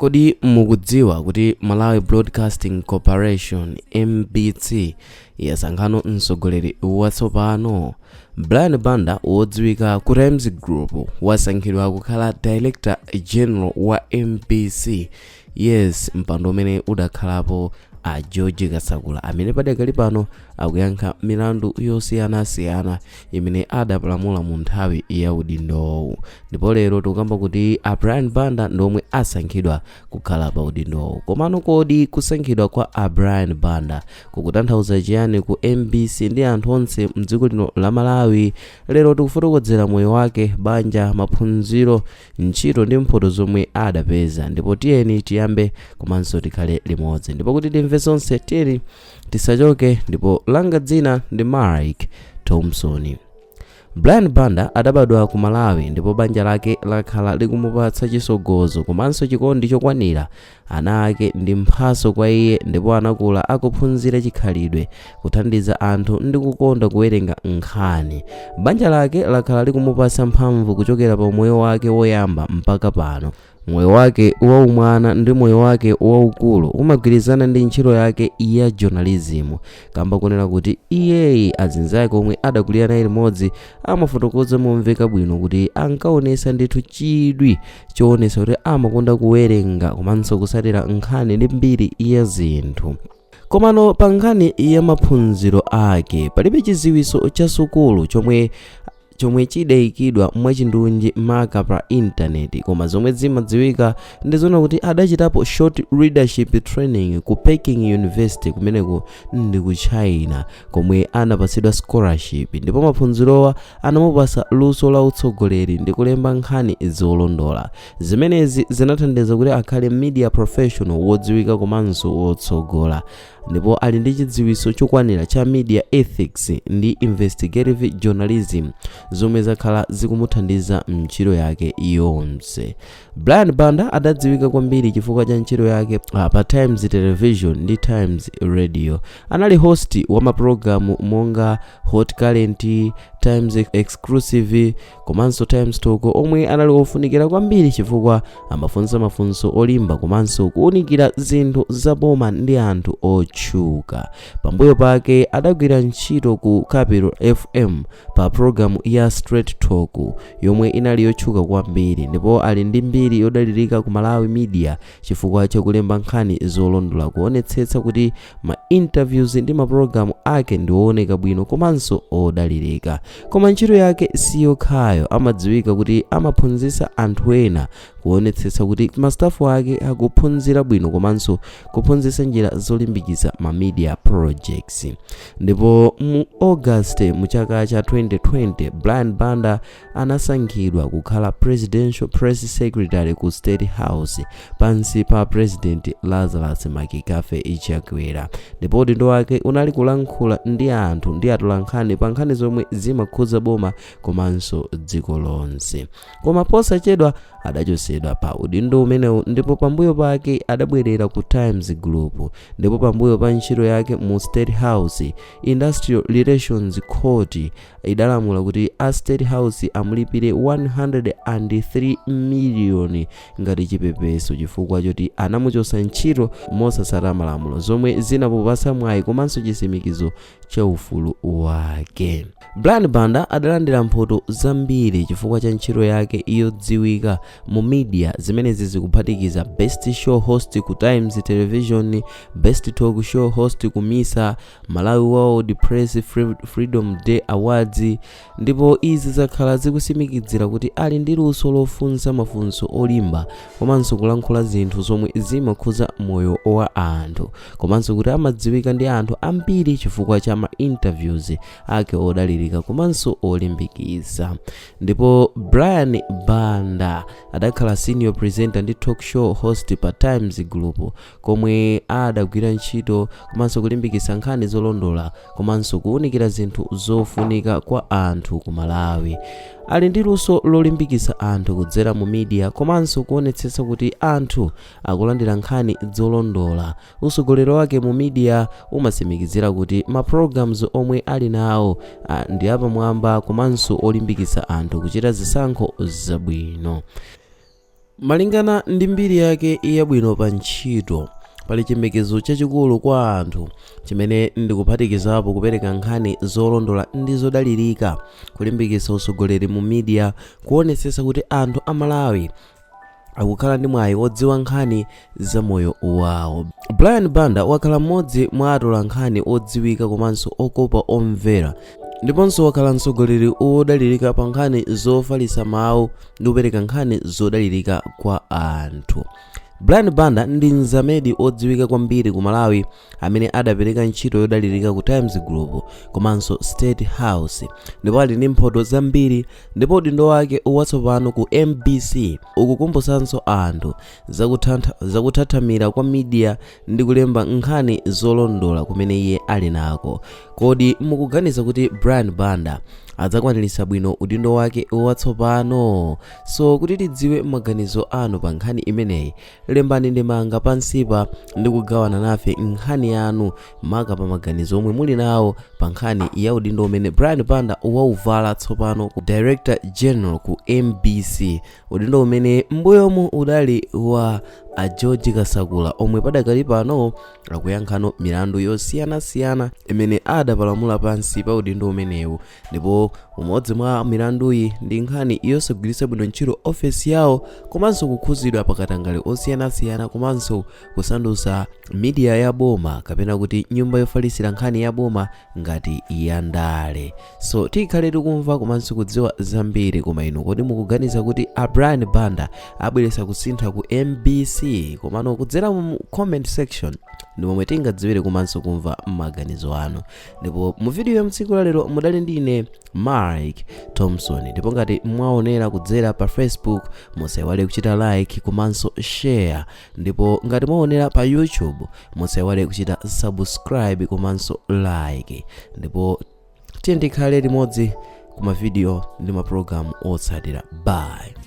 Kodi mukudziwa kuti Malawi Broadcasting Corporation MBC yasankha mtsogoleri watsopano? Brian Banda wodziwika ku Times Group wasankhidwa kukhala Director General wa MBC. Yes, mpando umene udakhalapo a George Kasakula amene padakali pano akuyankha milandu yosiyanasiyana imene adapalamula mu nthawi ya udindowu. Ndipo lero tikukamba kuti a Brian Banda ndomwe asankhidwa kukhala pa udindowu. Komano kodi kusankhidwa kwa a Brian Banda kukutanthauza chiyani ku MBC ndi anthu onse mdziko lino la Malawi? Lero tikufotokozera moyo wake, banja, maphunziro, ntchito ndi mphoto zomwe adapeza. Ndipo tiyeni tiyambe komanso tikhale limodzi. Ndipo kuti timve zonse tiyeni tisachoke. Ndipo langa dzina ndi Mike Thompson. Brian Banda adabadwa ku Malawi ndipo banja lake lakhala likumupatsa chisogozo komanso chikondi chokwanira ana ake ndi mphaso kwa iye, ndipo anakula akuphunzira chikhalidwe, kuthandiza anthu ndi kukonda kuwerenga nkhani. Banja lake lakhala likumupatsa mphamvu kuchokera pa moyo wake woyamba mpaka pano. Moyo wake waumwana ndi moyo wake waukulu umagwirizana ndi ntchito yake ya journalism, kamba kunena kuti iyeyi azinzake omwe adakulira naye limodzi amafotokoza momveka bwino kuti ankaonesa ndithu chidwi choonesa kuti amakonda kuwerenga komanso kusatira nkhani ndi mbiri ya zinthu. Komano pa nkhani ya maphunziro ake palibe chiziwiso cha sukulu chomwe chidayikidwa mwachindunji maka pa intaneti, koma zomwe zimadziwika ndizona kuti adachitapo short leadership training ku Peking University kumeneko ndi ku China, komwe anapatsidwa scholarship. Ndipo maphunzirowa anamupasa luso la utsogoleri ndi kulemba nkhani zolondola. Zimenezi zinathandiza kuti akhale media professional wodziwika komanso wotsogola. Ndipo ali ndi chidziwiso chokwanira cha media ethics ndi investigative journalism zomwe zakhala zikumuthandiza mntchito yake yonse. Brian Banda adadziwika kwambiri chifukwa cha ntchito yake pa Times Television ndi Times Radio. Anali host wa mapulogalamu monga Hot Current, Times Exclusive komanso Times Talk, omwe anali ofunikira kwambiri chifukwa amafunsa mafunso olimba komanso kuunikira zinthu zaboma ndi anthu otchuka. Pambuyo pake adagwira ntchito ku Capital FM pa programu ya Straight Talk yomwe inali yotchuka kwambiri, ndipo ali ndi mbiri yodalirika ku Malawi media chifukwa chakulemba nkhani zolondola, kuonetsetsa kuti ma interviews ndi mapulogalamu ake ndi ooneka bwino komanso odalirika. Koma ntchito yake siyokhayo, amadziwika kuti amaphunzitsa anthu ena, kuonetsetsa kuti mastafu ake akuphunzira bwino komanso kuphunzitsa njira zolimbikitsa ma media projects. Ndipo mu August mu chaka cha 2020 Brian Banda anasankhidwa kukhala Presidential Press Secretary ku State House pansi pa President Lazarus Makikafe Chakwera. Ndipo udindo wake unali kulankhula ndi anthu ndi atolankhani pa nkhani zomwe zimakhudza boma komanso dziko lonse. Koma posachedwa adachosedwa pa udindo umenewu, ndipo pambuyo pake adabwerera ku Times Group. Ndipo pambuyo pa ntchito yake mu State House, Industrial Relations Court idalamula kuti a State House amulipire 103 million ngati chipepeso chifukwa choti anamuchosa ntchito mosatsata malamulo, zomwe zinamupatsa mwayi komanso chitsimikizo cha ufulu wake. Brian Banda adalandira mphoto zambiri chifukwa cha ntchito yake yodziwika mu media, zimenezi zikuphatikiza Best Show Host ku Times Television, Best Talk Show Host ku MISA, Malawi World Press Freedom Day Awards. Ndipo izi zakhala zikusimikizira kuti ali ndi luso lofunsa mafunso olimba komanso kulankhula zinthu zomwe zimakhudza moyo wa anthu, komanso kuti amadziwika ndi anthu ambiri chifukwa cha ma interviews ake odalirika komanso olimbikitsa. Ndipo Brian Banda adakhala senior presenter ndi talk show host pa Times Group, komwe adagwira ntchito komanso kulimbikitsa nkhani zolondola komanso kuunikira zinthu zofunika kwa anthu ku Malawi. Ali ndi luso lolimbikitsa anthu kudzera mu media komanso kuonetsetsa kuti anthu akulandira nkhani zolondola. Usogoleri wake mu media umatsimikizira kuti ma programs omwe ali nawo ndi apamwamba komanso olimbikitsa anthu kuchita zisankho zabwino. Malingana ndi mbiri yake yabwino pa ntchito, pali chiyembekezo chachikulu kwa anthu chimene ndikuphatikizapo kupereka nkhani zolondola ndi zodalirika, kulimbikitsa usogoleri mu media, kuonetsetsa kuti anthu a Malawi akukhala ndi mwayi wodziwa nkhani za moyo wawo. Brian Banda wakhala mmodzi mwa atola nkhani odziwika komanso okopa omvera, ndiponso wakhala mtsogoleri odalirika pa nkhani zofalitsa mawu ndi kupereka nkhani zodalirika kwa anthu. Brian Banda ndi mzamedi odziwika kwambiri ku Malawi amene adapereka ntchito yodalirika ku Times Group komanso State House, ndipo ali ndi mphoto zambiri, ndipo udindo wake watsopano ku MBC ukukumbutsanso anthu zakuthathamira kwa media ndi kulemba nkhani zolondola kumene iye ali nako. Kodi mukuganiza kuti Brian Banda adzakwaniritsa bwino udindo wake watsopano? So kuti tidziwe maganizo anu pa nkhani imeneyi, lembani ndemanga pansipa ndi kugawana nafe nkhani yanu maka pa maganizo omwe muli nawo pa nkhani ya udindo umene Brian Banda wauvala tsopano ku Director General ku MBC, udindo umene mbuyomu udali wa a George Kasakula omwe padakali pano akuyankhano milandu yosiyanasiyana imene adapalamula pansi pa udindo umenewu. Ndipo umodzi mwa milanduyi ndi nkhani yosagwiritsa bwino ntchito ofesi yawo, komanso kukhuzidwa pakatangale osiyanasiyana, komanso kusandutsa media ya boma kapena kuti nyumba yofalitsira nkhani ya boma ngati ya ndale. So tikhale tikumva komanso kudziwa zambiri, koma inu kodi mukuganiza kuti a Brian Banda abweretsa kusintha ku MBC? Komano kudzera mu comment section ndi momwe tingadziwire komanso kumva maganizo anu. Ndipo mu video ya mtsiku la lero mudali ndine Mike Thompson, ndipo ngati mwaonera kudzera pa Facebook musaiwale kuchita like komanso share, ndipo ngati mwaonera pa YouTube musaiwale kuchita subscribe komanso like, ndipo tiye tikhale limodzi kuma video ndi ma program otsatira. Bye.